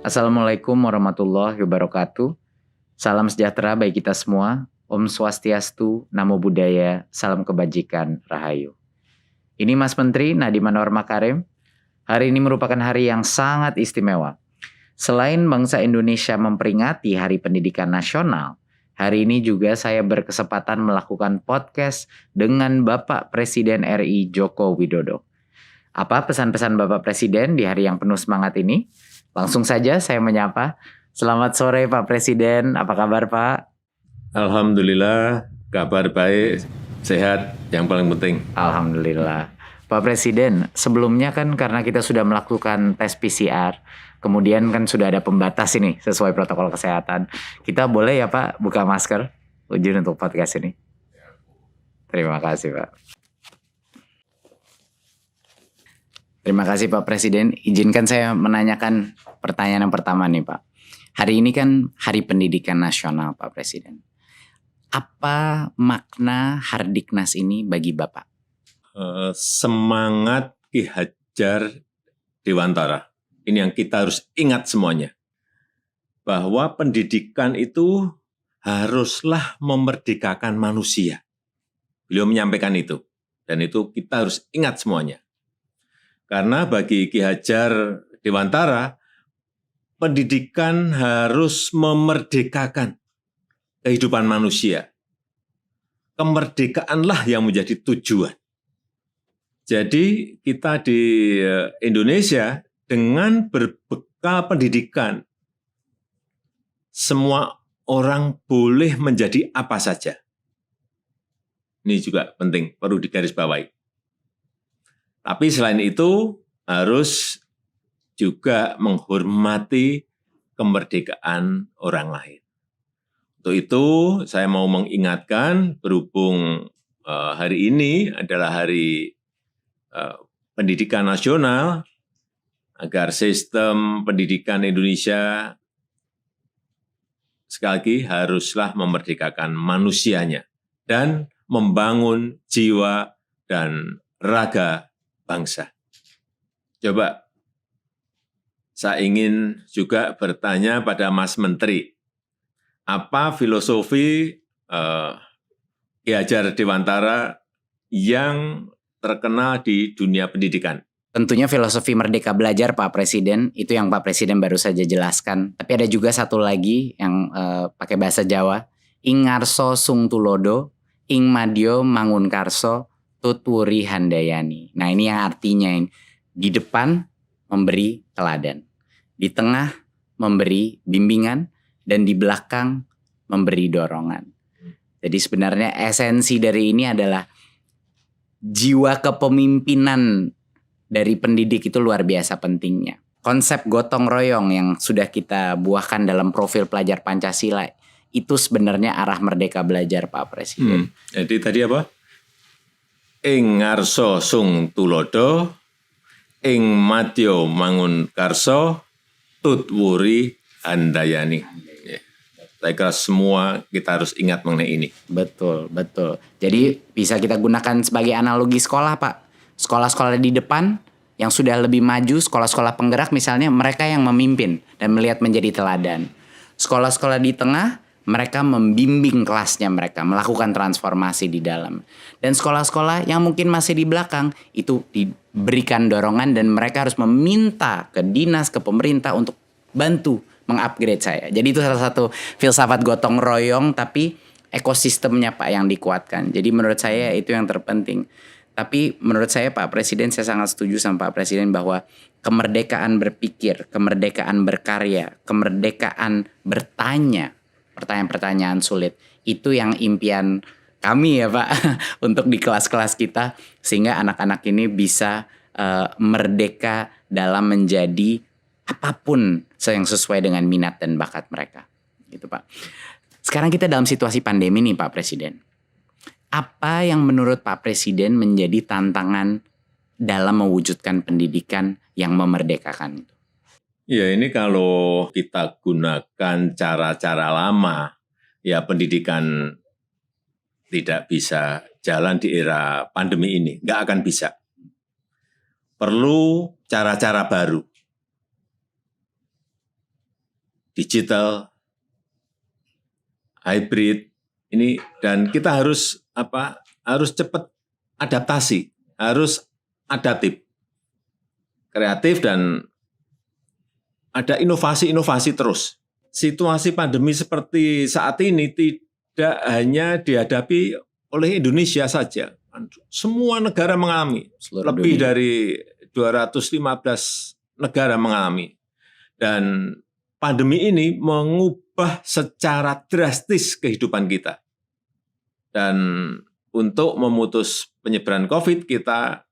Assalamualaikum warahmatullahi wabarakatuh. Salam sejahtera bagi kita semua. Om Swastiastu, Namo Buddhaya, Salam Kebajikan, Rahayu. Ini Mas Menteri Nadiem Anwar Makarim. Hari ini merupakan hari yang sangat istimewa. Selain bangsa Indonesia memperingati Hari Pendidikan Nasional, hari ini juga saya berkesempatan melakukan podcast dengan Bapak Presiden RI Joko Widodo. Apa pesan-pesan Bapak Presiden di hari yang penuh semangat ini? Langsung saja saya menyapa. Selamat sore Pak Presiden, apa kabar Pak? Alhamdulillah, kabar baik, sehat, yang paling penting. Alhamdulillah. Pak Presiden, sebelumnya kan karena kita sudah melakukan tes PCR, kemudian kan sudah ada pembatas ini sesuai protokol kesehatan. Kita boleh ya Pak buka masker? Izin untuk podcast ini. Terima kasih Pak. Terima kasih Pak Presiden. Izinkan saya menanyakan pertanyaan yang pertama nih Pak. Hari ini kan Hari Pendidikan Nasional Pak Presiden. Apa makna Hardiknas ini bagi Bapak? Semangat Ki Hajar Dewantara. Ini yang kita harus ingat semuanya. Bahwa pendidikan itu haruslah memerdekakan manusia. Beliau menyampaikan itu. Dan itu kita harus ingat semuanya. Karena bagi Ki Hajar Dewantara, pendidikan harus memerdekakan kehidupan manusia. Kemerdekaanlah yang menjadi tujuan. Jadi kita di Indonesia dengan berbekal pendidikan, semua orang boleh menjadi apa saja. Ini juga penting, perlu digarisbawahi. Tapi selain itu harus juga menghormati kemerdekaan orang lain. Untuk itu saya mau mengingatkan berhubung hari ini adalah hari pendidikan nasional, agar sistem pendidikan Indonesia sekali lagi haruslah memerdekakan manusianya dan membangun jiwa dan raga bangsa. Coba saya ingin juga bertanya pada Mas Menteri, apa filosofi Ki Hajar Dewantara yang terkenal di dunia pendidikan? Tentunya filosofi Merdeka Belajar Pak Presiden, itu yang Pak Presiden baru saja jelaskan. Tapi ada juga satu lagi yang pakai bahasa Jawa, Ing ngarso sung tulodo, ing madyo mangun karso, tutwuri handayani. Nah ini yang artinya di depan memberi teladan, di tengah memberi bimbingan, dan di belakang memberi dorongan. Jadi sebenarnya esensi dari ini adalah jiwa kepemimpinan dari pendidik itu luar biasa pentingnya. Konsep gotong royong yang sudah kita buahkan dalam profil pelajar Pancasila itu sebenarnya arah Merdeka Belajar Pak Presiden. Jadi tadi apa? Ing ngarso sung tulodo, ing madyo mangun karso, tutwuri handayani. Ya. Saya kira semua kita harus ingat mengenai ini. Betul, betul. Jadi bisa kita gunakan sebagai analogi sekolah Pak. Sekolah-sekolah di depan yang sudah lebih maju, sekolah-sekolah penggerak misalnya, mereka yang memimpin dan melihat menjadi teladan. Sekolah-sekolah di tengah, mereka membimbing kelasnya mereka, melakukan transformasi di dalam. Dan sekolah-sekolah yang mungkin masih di belakang, itu diberikan dorongan dan mereka harus meminta ke dinas, ke pemerintah untuk bantu mengupgrade saya. Jadi itu salah satu filsafat gotong royong, tapi ekosistemnya Pak yang dikuatkan. Jadi menurut saya itu yang terpenting. Tapi menurut saya Pak Presiden, saya sangat setuju sama Pak Presiden bahwa kemerdekaan berpikir, kemerdekaan berkarya, kemerdekaan bertanya, pertanyaan-pertanyaan sulit, itu yang impian kami ya Pak untuk di kelas-kelas kita, sehingga anak-anak ini bisa merdeka dalam menjadi apapun yang sesuai dengan minat dan bakat mereka, gitu Pak. Sekarang kita dalam situasi pandemi nih Pak Presiden. Apa yang menurut Pak Presiden menjadi tantangan dalam mewujudkan pendidikan yang memerdekakan itu? Ya ini kalau kita gunakan cara-cara lama, ya pendidikan tidak bisa jalan di era pandemi ini, nggak akan bisa. Perlu cara-cara baru. digital, hybrid ini, dan kita harus harus cepat adaptasi, harus adaptif, kreatif, dan ada inovasi-inovasi terus. Situasi pandemi seperti saat ini tidak hanya dihadapi oleh Indonesia saja. Semua negara mengalami, lebih dari 215 negara mengalami. Dan pandemi ini mengubah secara drastis kehidupan kita. Dan untuk memutus penyebaran COVID, kita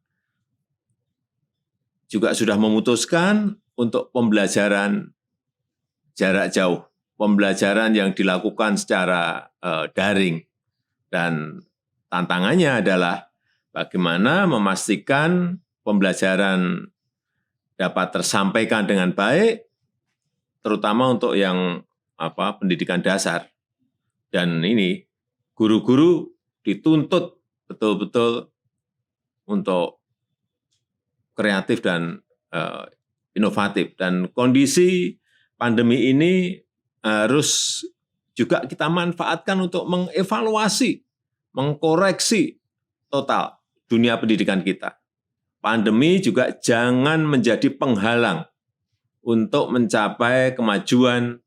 juga sudah memutuskan untuk pembelajaran jarak jauh, pembelajaran yang dilakukan secara daring. Dan tantangannya adalah bagaimana memastikan pembelajaran dapat tersampaikan dengan baik, terutama untuk yang pendidikan dasar. Dan ini guru-guru dituntut betul-betul untuk kreatif dan inovatif. Dan kondisi pandemi ini harus juga kita manfaatkan untuk mengevaluasi, mengkoreksi total dunia pendidikan kita. Pandemi juga jangan menjadi penghalang untuk mencapai kemajuan,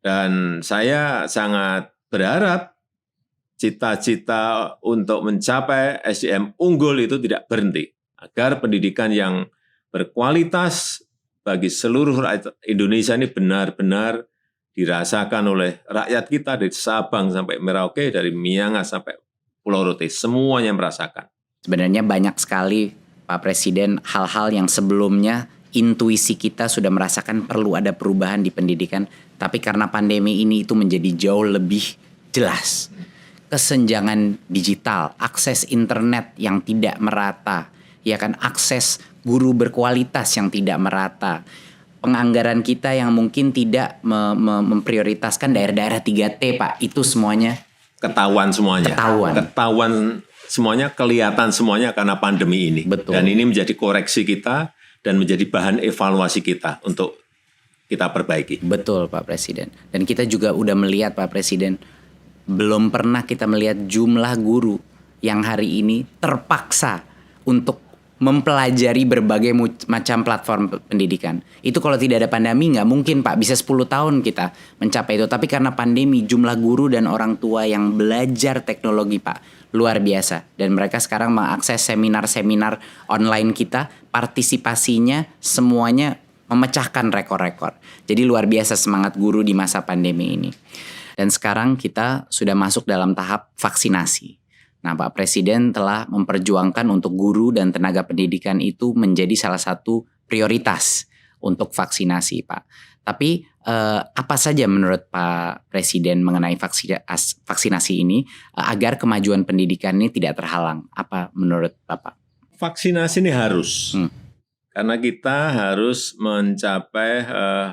dan saya sangat berharap cita-cita untuk mencapai SDM unggul itu tidak berhenti, agar pendidikan yang berkualitas bagi seluruh rakyat Indonesia ini benar-benar dirasakan oleh rakyat kita dari Sabang sampai Merauke, dari Miangas sampai Pulau Rote, semuanya merasakan. Sebenarnya banyak sekali Pak Presiden hal-hal yang sebelumnya intuisi kita sudah merasakan perlu ada perubahan di pendidikan, tapi karena pandemi ini itu menjadi jauh lebih jelas. Kesenjangan digital, akses internet yang tidak merata, ya kan, akses guru berkualitas yang tidak merata, penganggaran kita yang mungkin tidak memprioritaskan daerah-daerah 3T, Pak, itu semuanya ketahuan semuanya. Ketahuan semuanya, kelihatan semuanya karena pandemi ini. Betul. Dan ini menjadi koreksi kita dan menjadi bahan evaluasi kita untuk kita perbaiki. Betul, Pak Presiden. Dan kita juga udah melihat, Pak Presiden, belum pernah kita melihat jumlah guru yang hari ini terpaksa untuk mempelajari berbagai macam platform pendidikan. Itu kalau tidak ada pandemi nggak mungkin, Pak, bisa 10 tahun kita mencapai itu. Tapi karena pandemi, jumlah guru dan orang tua yang belajar teknologi, Pak, luar biasa. Dan mereka sekarang mengakses seminar-seminar online kita, partisipasinya semuanya memecahkan rekor-rekor. Jadi luar biasa semangat guru di masa pandemi ini. Dan sekarang kita sudah masuk dalam tahap vaksinasi. Nah, Pak Presiden telah memperjuangkan untuk guru dan tenaga pendidikan itu menjadi salah satu prioritas untuk vaksinasi, Pak. Tapi apa saja menurut Pak Presiden mengenai vaksinasi ini agar kemajuan pendidikan ini tidak terhalang? Apa menurut Bapak? Vaksinasi ini harus. Karena kita harus mencapai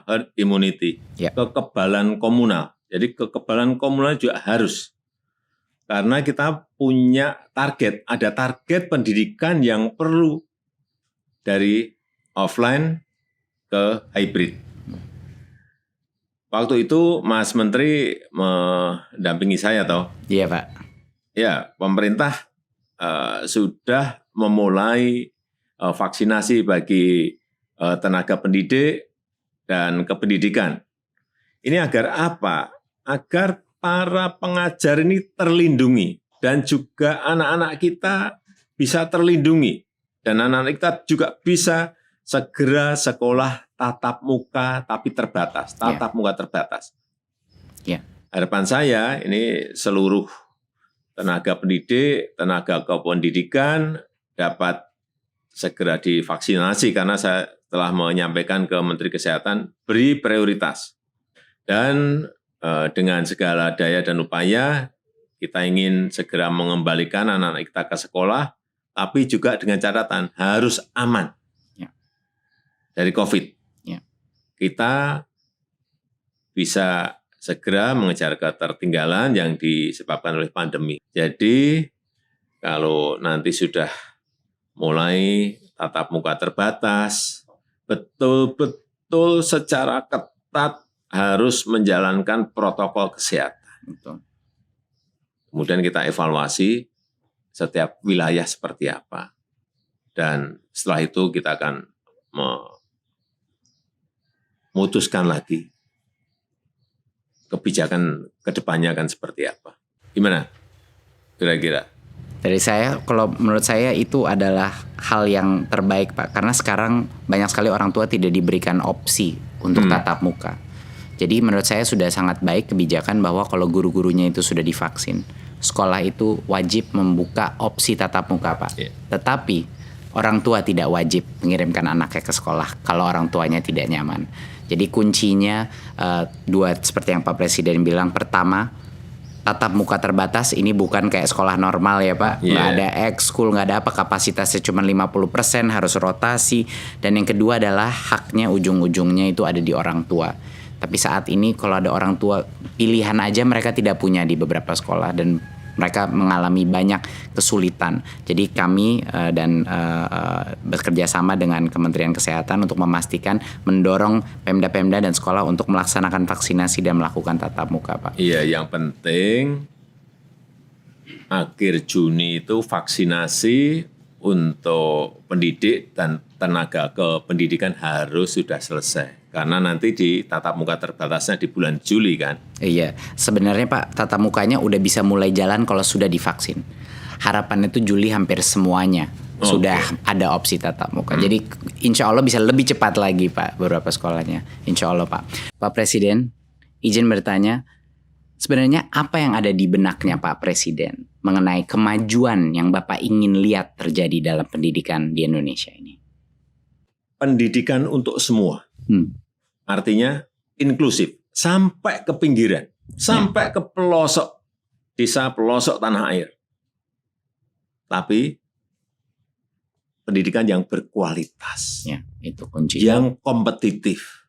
herd immunity, kekebalan komunal. Jadi kekebalan komunal juga harus. Karena kita punya target, ada target pendidikan yang perlu dari offline ke hybrid. Waktu itu Mas Menteri mendampingi saya toh. Iya, Pak. Ya, pemerintah sudah memulai vaksinasi bagi tenaga pendidik dan kependidikan. Ini agar apa? Agar para pengajar ini terlindungi dan juga anak-anak kita bisa terlindungi dan anak-anak kita juga bisa segera sekolah tatap muka tapi terbatas, muka terbatas. Harapan saya ini seluruh tenaga pendidik, tenaga kependidikan dapat segera divaksinasi, karena saya telah menyampaikan ke Menteri Kesehatan beri prioritas. Dan dengan segala daya dan upaya, kita ingin segera mengembalikan anak-anak kita ke sekolah, tapi juga dengan catatan harus aman dari COVID. Kita bisa segera mengejar ketertinggalan yang disebabkan oleh pandemi. Jadi, kalau nanti sudah mulai tatap muka terbatas, betul-betul secara ketat harus menjalankan protokol kesehatan. Betul. Kemudian kita evaluasi setiap wilayah seperti apa. Dan setelah itu kita akan memutuskan lagi kebijakan ke depannya akan seperti apa. Gimana kira-kira? Dari saya, kalau menurut saya itu adalah hal yang terbaik Pak. Karena sekarang banyak sekali orang tua tidak diberikan opsi untuk tatap muka. Jadi menurut saya sudah sangat baik kebijakan bahwa kalau guru-gurunya itu sudah divaksin, sekolah itu wajib membuka opsi tatap muka Pak. Iya. Tetapi orang tua tidak wajib mengirimkan anaknya ke sekolah kalau orang tuanya tidak nyaman. Jadi kuncinya dua seperti yang Pak Presiden bilang. Pertama, tatap muka terbatas, ini bukan kayak sekolah normal ya Pak. Nggak ada ekskul, nggak ada apa, kapasitasnya cuma 50%, harus rotasi. Dan yang kedua adalah haknya ujung-ujungnya itu ada di orang tua. Tapi saat ini kalau ada orang tua, pilihan aja mereka tidak punya di beberapa sekolah dan mereka mengalami banyak kesulitan. Jadi kami bekerja sama dengan Kementerian Kesehatan untuk memastikan mendorong Pemda-Pemda dan sekolah untuk melaksanakan vaksinasi dan melakukan tatap muka, Pak. Iya, yang penting akhir Juni itu vaksinasi untuk pendidik dan tenaga kependidikan harus sudah selesai. Karena nanti di tatap muka terbatasnya di bulan Juli kan. Iya, sebenarnya Pak, tatap mukanya udah bisa mulai jalan kalau sudah divaksin. Harapannya itu Juli hampir semuanya sudah ada opsi tatap muka. Jadi insya Allah bisa lebih cepat lagi Pak beberapa sekolahnya. Insya Allah Pak. Pak Presiden, izin bertanya, sebenarnya apa yang ada di benaknya Pak Presiden mengenai kemajuan yang Bapak ingin lihat terjadi dalam pendidikan di Indonesia ini? Pendidikan untuk semua. Artinya inklusif sampai ke pinggiran, sampai ke pelosok desa, pelosok tanah air. Tapi pendidikan yang berkualitas, Ya, itu kunci. yang kompetitif.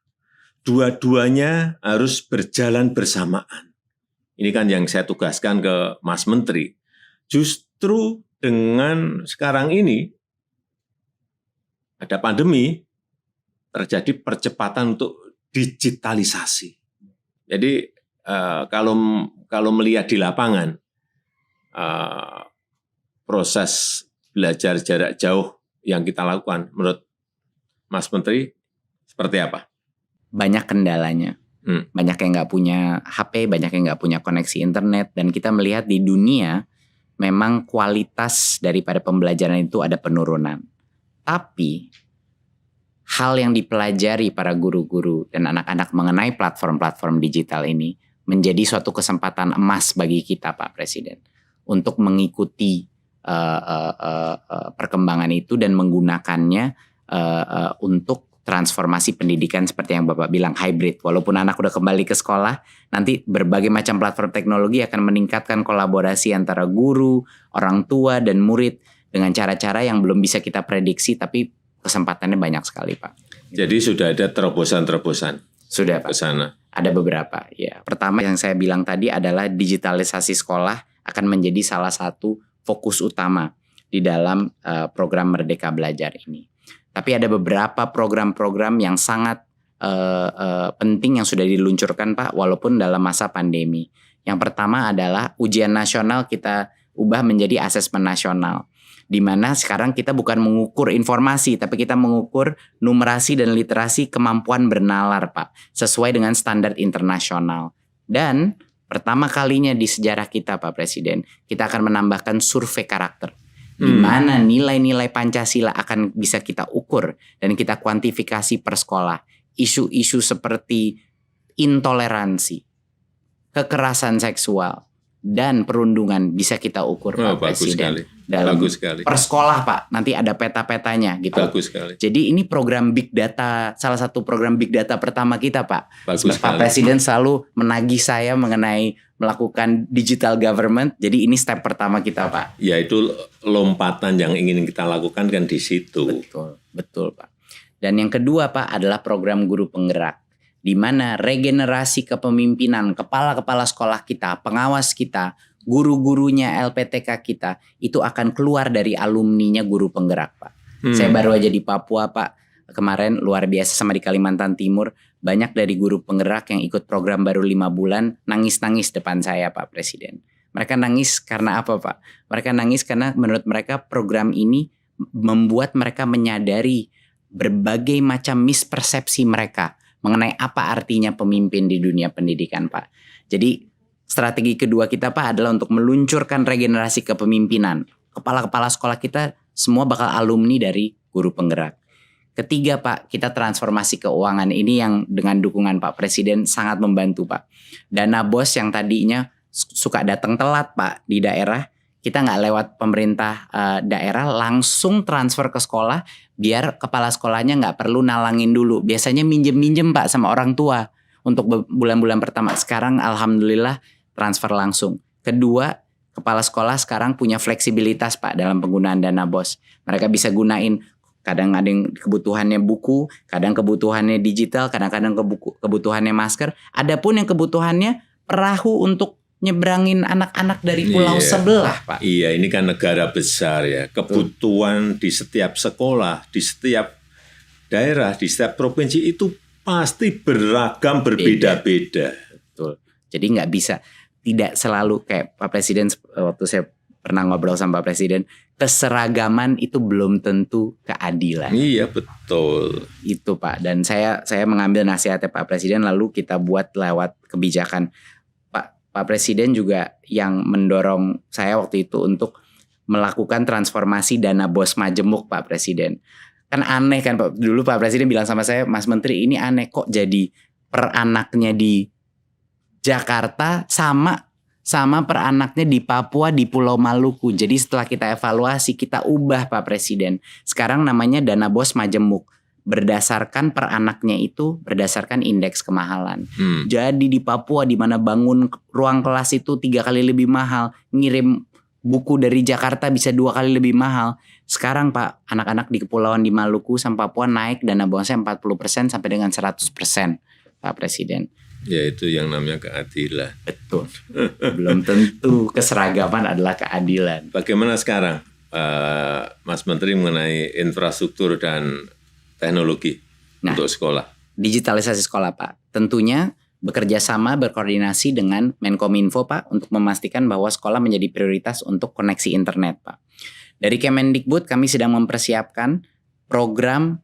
Dua-duanya harus berjalan bersamaan. Ini kan yang saya tugaskan ke Mas Menteri. Justru dengan sekarang ini ada pandemi, terjadi percepatan untuk digitalisasi. Jadi kalau melihat di lapangan proses belajar jarak jauh yang kita lakukan, menurut Mas Menteri seperti apa? Banyak kendalanya. Banyak yang nggak punya HP, banyak yang nggak punya koneksi internet, dan kita melihat di dunia memang kualitas daripada pembelajaran itu ada penurunan. Tapi hal yang dipelajari para guru-guru dan anak-anak mengenai platform-platform digital ini menjadi suatu kesempatan emas bagi kita Pak Presiden untuk mengikuti perkembangan itu dan menggunakannya untuk transformasi pendidikan seperti yang Bapak bilang, hybrid. Walaupun anak udah kembali ke sekolah, nanti berbagai macam platform teknologi akan meningkatkan kolaborasi antara guru, orang tua, dan murid dengan cara-cara yang belum bisa kita prediksi, tapi kesempatannya banyak sekali Pak. Jadi sudah ada terobosan-terobosan? Sudah Pak. Ke sana. Ada beberapa. Ya. Pertama yang saya bilang tadi adalah digitalisasi sekolah akan menjadi salah satu fokus utama di dalam program Merdeka Belajar ini. Tapi ada beberapa program-program yang sangat penting yang sudah diluncurkan Pak, walaupun dalam masa pandemi. Yang pertama adalah ujian nasional kita ubah menjadi asesmen nasional, di mana sekarang kita bukan mengukur informasi, tapi kita mengukur numerasi dan literasi kemampuan bernalar Pak, sesuai dengan standar internasional. Dan pertama kalinya di sejarah kita Pak Presiden, kita akan menambahkan survei karakter, di mana nilai-nilai Pancasila akan bisa kita ukur dan kita kuantifikasi per sekolah. Isu-isu seperti intoleransi, kekerasan seksual, dan perundungan bisa kita ukur Pak Presiden. Bagus sekali. Per sekolah Pak, nanti ada peta-petanya gitu. Bagus sekali. Jadi ini program Big Data, salah satu program Big Data pertama kita Pak. Bagus Pak Presiden selalu menagih saya mengenai melakukan digital government. Jadi ini step pertama kita Pak. Ya itu lompatan yang ingin kita lakukan kan di situ. Betul Pak. Dan yang kedua Pak adalah program guru penggerak, di mana regenerasi kepemimpinan kepala-kepala sekolah kita, pengawas kita, guru-gurunya LPTK kita itu akan keluar dari alumninya guru penggerak Pak. Saya baru aja di Papua Pak kemarin, luar biasa, sama di Kalimantan Timur. banyak dari guru penggerak yang ikut program baru 5 bulan nangis-nangis depan saya Pak Presiden. Mereka nangis karena apa Pak? Mereka nangis karena menurut mereka program ini membuat mereka menyadari berbagai macam mispersepsi mereka mengenai apa artinya pemimpin di dunia pendidikan Pak. Jadi strategi kedua kita Pak adalah untuk meluncurkan regenerasi kepemimpinan. Kepala-kepala sekolah kita semua bakal alumni dari guru penggerak. Ketiga Pak, kita transformasi keuangan. Ini yang dengan dukungan Pak Presiden sangat membantu Pak. Dana BOS yang tadinya suka datang telat Pak di daerah, kita nggak lewat pemerintah daerah, langsung transfer ke sekolah biar kepala sekolahnya nggak perlu nalangin dulu. Biasanya minjem-minjem Pak sama orang tua untuk bulan-bulan pertama. Sekarang alhamdulillah transfer langsung. Kedua, kepala sekolah sekarang punya fleksibilitas Pak dalam penggunaan dana BOS. Mereka bisa gunain, kadang ada yang kebutuhannya buku, kadang kebutuhannya digital, kadang-kadang kebutuhannya masker. Adapun yang kebutuhannya perahu untuk nyebrangin anak-anak dari pulau sebelah Pak. Iya, ini kan negara besar ya. Kebutuhan di setiap sekolah, di setiap daerah, di setiap provinsi itu pasti beragam, berbeda-beda. Betul. Jadi nggak bisa, tidak selalu kayak Pak Presiden, waktu saya pernah ngobrol sama Pak Presiden, keseragaman itu belum tentu keadilan. Iya, betul. Itu Pak. Dan saya mengambil nasihatnya Pak Presiden lalu kita buat lewat kebijakan. Pak Presiden juga yang mendorong saya waktu itu untuk melakukan transformasi dana BOS Majemuk Pak Presiden. Kan aneh kan Pak. Dulu Pak Presiden bilang sama saya, Mas Menteri ini aneh kok jadi per anaknya di Jakarta sama per anaknya di Papua, di Pulau Maluku. Jadi setelah kita evaluasi, kita ubah Pak Presiden. Sekarang namanya dana BOS Majemuk. Berdasarkan per anaknya itu berdasarkan indeks kemahalan. Jadi di Papua di mana bangun ruang kelas itu 3 kali lebih mahal, ngirim buku dari Jakarta bisa 2 kali lebih mahal. Sekarang Pak, anak-anak di kepulauan di Maluku sama Papua naik dana BOS-nya 40% sampai dengan 100% Pak Presiden. Ya itu yang namanya keadilan. Betul. Belum tentu keseragaman adalah keadilan. Bagaimana sekarang Mas Menteri mengenai infrastruktur dan teknologi untuk sekolah? Digitalisasi sekolah Pak. Tentunya bekerja sama berkoordinasi dengan Menkominfo Pak untuk memastikan bahwa sekolah menjadi prioritas untuk koneksi internet Pak. Dari Kemendikbud kami sedang mempersiapkan program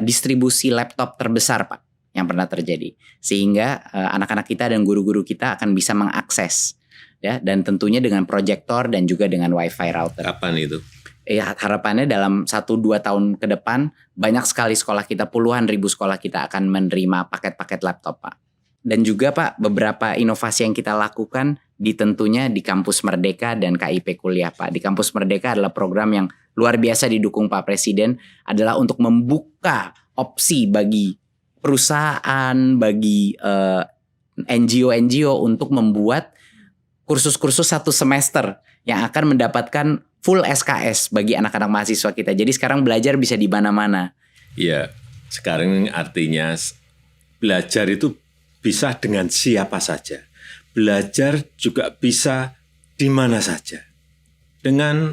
distribusi laptop terbesar Pak yang pernah terjadi. Sehingga anak-anak kita dan guru-guru kita akan bisa mengakses ya, dan tentunya dengan proyektor dan juga dengan wifi router. Kapan itu? Harapannya dalam 1-2 tahun ke depan banyak sekali sekolah kita, puluhan ribu sekolah kita akan menerima paket-paket laptop Pak. Dan juga Pak, beberapa inovasi yang kita lakukan tentunya di Kampus Merdeka dan KIP Kuliah Pak. Di Kampus Merdeka adalah program yang luar biasa didukung Pak Presiden, adalah untuk membuka opsi bagi perusahaan, bagi NGO-NGO untuk membuat kursus-kursus 1 semester yang akan mendapatkan full SKS bagi anak-anak mahasiswa kita. Jadi sekarang belajar bisa di mana-mana. Iya, sekarang artinya belajar itu bisa dengan siapa saja. Belajar juga bisa di mana saja. Dengan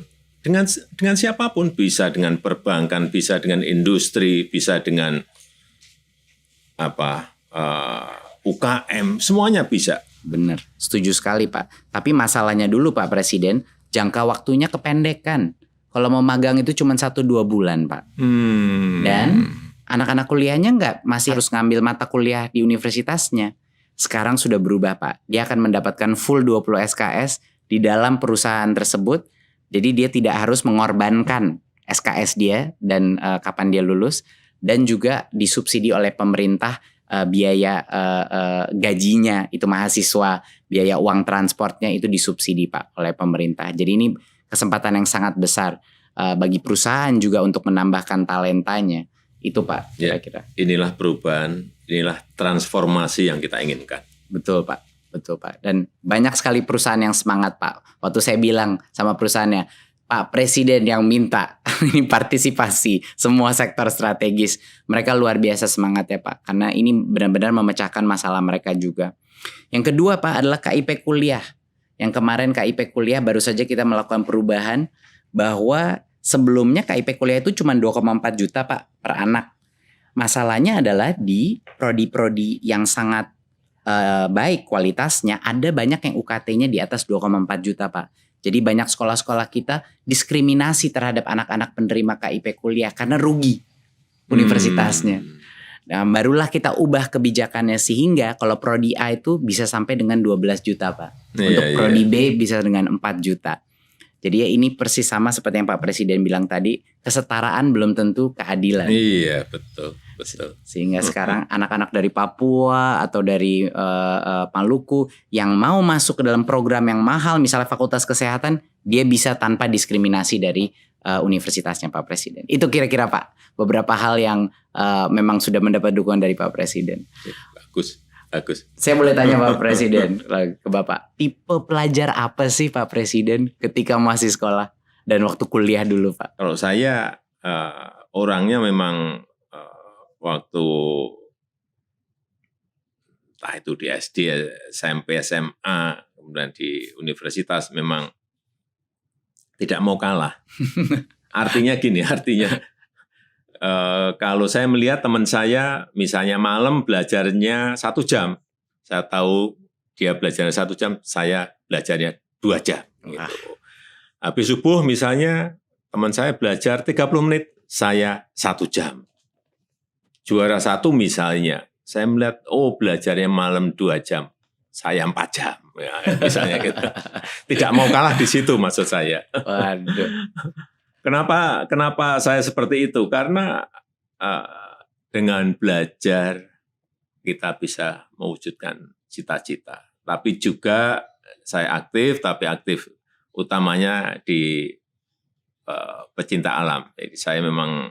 siapapun, bisa dengan perbankan, bisa dengan industri, bisa dengan UKM, semuanya bisa. Benar, setuju sekali Pak. Tapi masalahnya dulu Pak Presiden, jangka waktunya kependekan. Kalau mau magang itu cuma 1-2 bulan Pak. Dan anak-anak kuliahnya masih harus ngambil mata kuliah di universitasnya. Sekarang sudah berubah Pak. Dia akan mendapatkan full 20 SKS di dalam perusahaan tersebut. Jadi dia tidak harus mengorbankan SKS dia dan kapan dia lulus. Dan juga disubsidi oleh pemerintah biaya gajinya itu mahasiswa, biaya uang transportnya itu disubsidi Pak oleh pemerintah. Jadi ini kesempatan yang sangat besar bagi perusahaan juga untuk menambahkan talentanya. Itu Pak kira-kira. Ya, inilah perubahan, inilah transformasi yang kita inginkan. Betul Pak, betul Pak. Dan banyak sekali perusahaan yang semangat Pak. Waktu saya bilang sama perusahaannya, Pak Presiden yang minta ini partisipasi semua sektor strategis. Mereka luar biasa semangat ya Pak. Karena ini benar-benar memecahkan masalah mereka juga. Yang kedua Pak adalah KIP Kuliah. Yang kemarin KIP Kuliah baru saja kita melakukan perubahan. Bahwa sebelumnya KIP Kuliah itu cuma 2,4 juta Pak per anak. Masalahnya adalah di prodi-prodi yang sangat baik kualitasnya, ada banyak yang UKT-nya di atas 2,4 juta, Pak. Jadi banyak sekolah-sekolah kita diskriminasi terhadap anak-anak penerima KIP kuliah karena rugi universitasnya. Nah, barulah kita ubah kebijakannya sehingga kalau prodi A itu bisa sampai dengan 12 juta, Pak. Untuk prodi B bisa dengan 4 juta. Jadi ya ini persis sama seperti yang Pak Presiden bilang tadi, kesetaraan belum tentu keadilan. Iya, betul. Sehingga sekarang anak-anak dari Papua atau dari Maluku yang mau masuk ke dalam program yang mahal, misalnya Fakultas Kesehatan, dia bisa tanpa diskriminasi dari universitasnya Pak Presiden. Itu kira-kira Pak, beberapa hal yang memang sudah mendapat dukungan dari Pak Presiden. Bagus. Saya boleh tanya Pak Presiden ke Bapak, tipe pelajar apa sih Pak Presiden ketika masih sekolah dan waktu kuliah dulu Pak? Kalau saya orangnya memang waktu entah itu di SD, SMP, SMA, kemudian di universitas memang tidak mau kalah. Artinya gini, kalau saya melihat teman saya, misalnya malam belajarnya 1 jam, saya tahu dia belajarnya 1 jam, saya belajarnya 2 jam. Gitu. Habis subuh misalnya teman saya belajar 30 menit, saya 1 jam. Juara 1 misalnya, saya melihat, belajarnya malam 2 jam, saya 4 jam. Ya, misalnya gitu. Tidak mau kalah di situ maksud saya. Waduh. Kenapa saya seperti itu? Karena dengan belajar kita bisa mewujudkan cita-cita. Tapi juga saya aktif, tapi aktif utamanya di pecinta alam. Jadi saya memang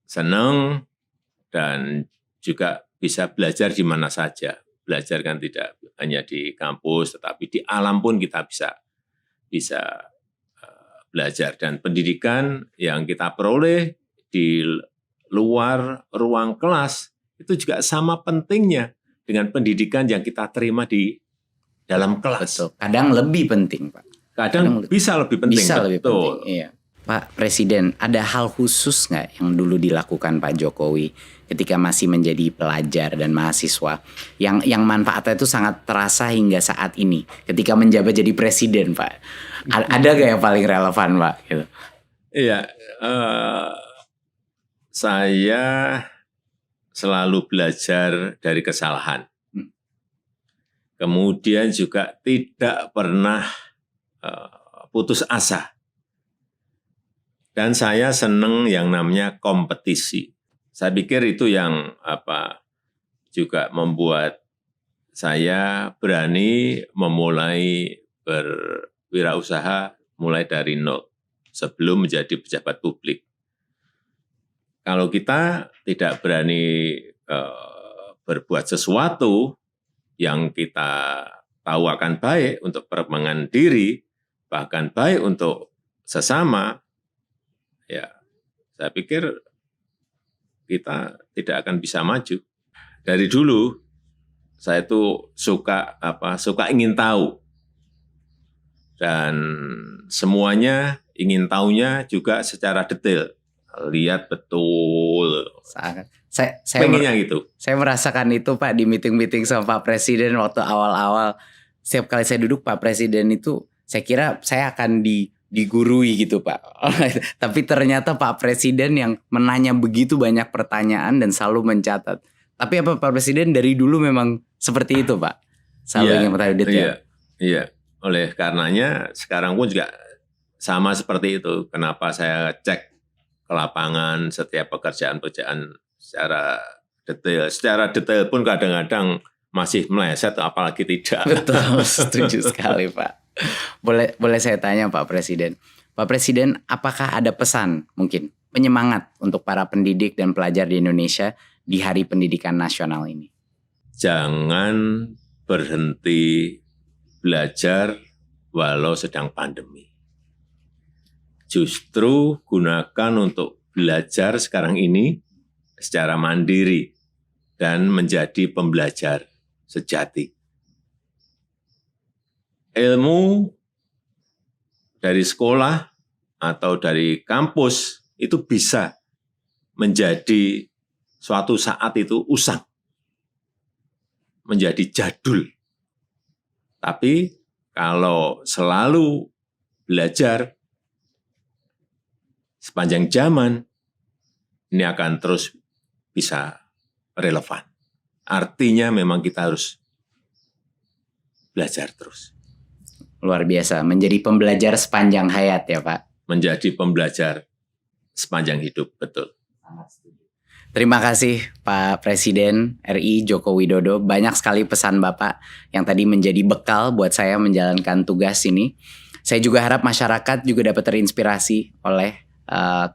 senang dan juga bisa belajar di mana saja. Belajar kan tidak hanya di kampus, tetapi di alam pun kita bisa belajar, dan pendidikan yang kita peroleh di luar ruang kelas itu juga sama pentingnya dengan pendidikan yang kita terima di dalam kelas. Betul. Kadang lebih penting, Pak. Kadang bisa lebih penting. Bisa lebih penting. Iya. Pak Presiden, ada hal khusus nggak yang dulu dilakukan Pak Jokowi ketika masih menjadi pelajar dan mahasiswa yang manfaatnya itu sangat terasa hingga saat ini ketika menjabat jadi presiden, Pak? Ada nggak yang paling relevan, Pak? Gitu. Iya, saya selalu belajar dari kesalahan. Kemudian juga tidak pernah putus asa. Dan saya senang yang namanya kompetisi. Saya pikir itu yang juga membuat saya berani memulai berwirausaha mulai dari nol sebelum menjadi pejabat publik. Kalau kita tidak berani berbuat sesuatu yang kita tahu akan baik untuk perkembangan diri, bahkan baik untuk sesama, ya saya pikir kita tidak akan bisa maju. Dari dulu saya itu suka ingin tahu, dan semuanya ingin tahunya juga secara detail, lihat betul. Saya pengennya gitu. Saya merasakan itu Pak di meeting-meeting sama Pak Presiden waktu awal-awal. Setiap kali saya duduk Pak Presiden itu, saya kira saya akan digurui gitu Pak. Tapi ternyata Pak Presiden yang menanya begitu banyak pertanyaan dan selalu mencatat. Tapi apa Pak Presiden dari dulu memang seperti itu Pak? Selalu ingin bertanya detail. Iya. Oleh karenanya sekarang pun juga sama seperti itu. Kenapa saya cek ke lapangan setiap pekerjaan-pekerjaan secara detail. Secara detail pun kadang-kadang masih meleset, apalagi tidak. Betul, setuju sekali Pak. Boleh saya tanya Pak Presiden. Pak Presiden, apakah ada pesan mungkin penyemangat untuk para pendidik dan pelajar di Indonesia di Hari Pendidikan Nasional ini? Jangan berhenti belajar walau sedang pandemi. Justru gunakan untuk belajar sekarang ini secara mandiri dan menjadi pembelajar sejati. Ilmu dari sekolah atau dari kampus itu bisa menjadi suatu saat itu usang, menjadi jadul. Tapi kalau selalu belajar sepanjang zaman, ini akan terus bisa relevan. Artinya memang kita harus belajar terus. Luar biasa, menjadi pembelajar sepanjang hayat ya Pak. Menjadi pembelajar sepanjang hidup, betul. Terima kasih Pak Presiden RI Joko Widodo. Banyak sekali pesan Bapak yang tadi menjadi bekal buat saya menjalankan tugas ini. Saya juga harap masyarakat juga dapat terinspirasi oleh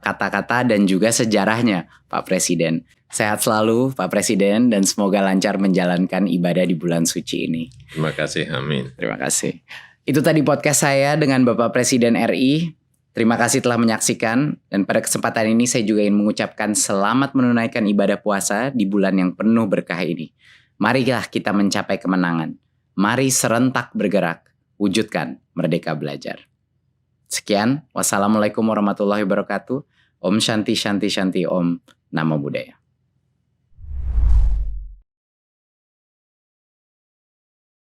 kata-kata dan juga sejarahnya Pak Presiden. Sehat selalu Pak Presiden dan semoga lancar menjalankan ibadah di bulan suci ini. Terima kasih, amin. Terima kasih. Itu tadi podcast saya dengan Bapak Presiden RI. Terima kasih telah menyaksikan, dan pada kesempatan ini saya juga ingin mengucapkan selamat menunaikan ibadah puasa di bulan yang penuh berkah ini. Marilah kita mencapai kemenangan. Mari serentak bergerak, wujudkan Merdeka Belajar. Sekian, wassalamualaikum warahmatullahi wabarakatuh. Om Shanti Shanti Shanti Om. Namo Buddhaya.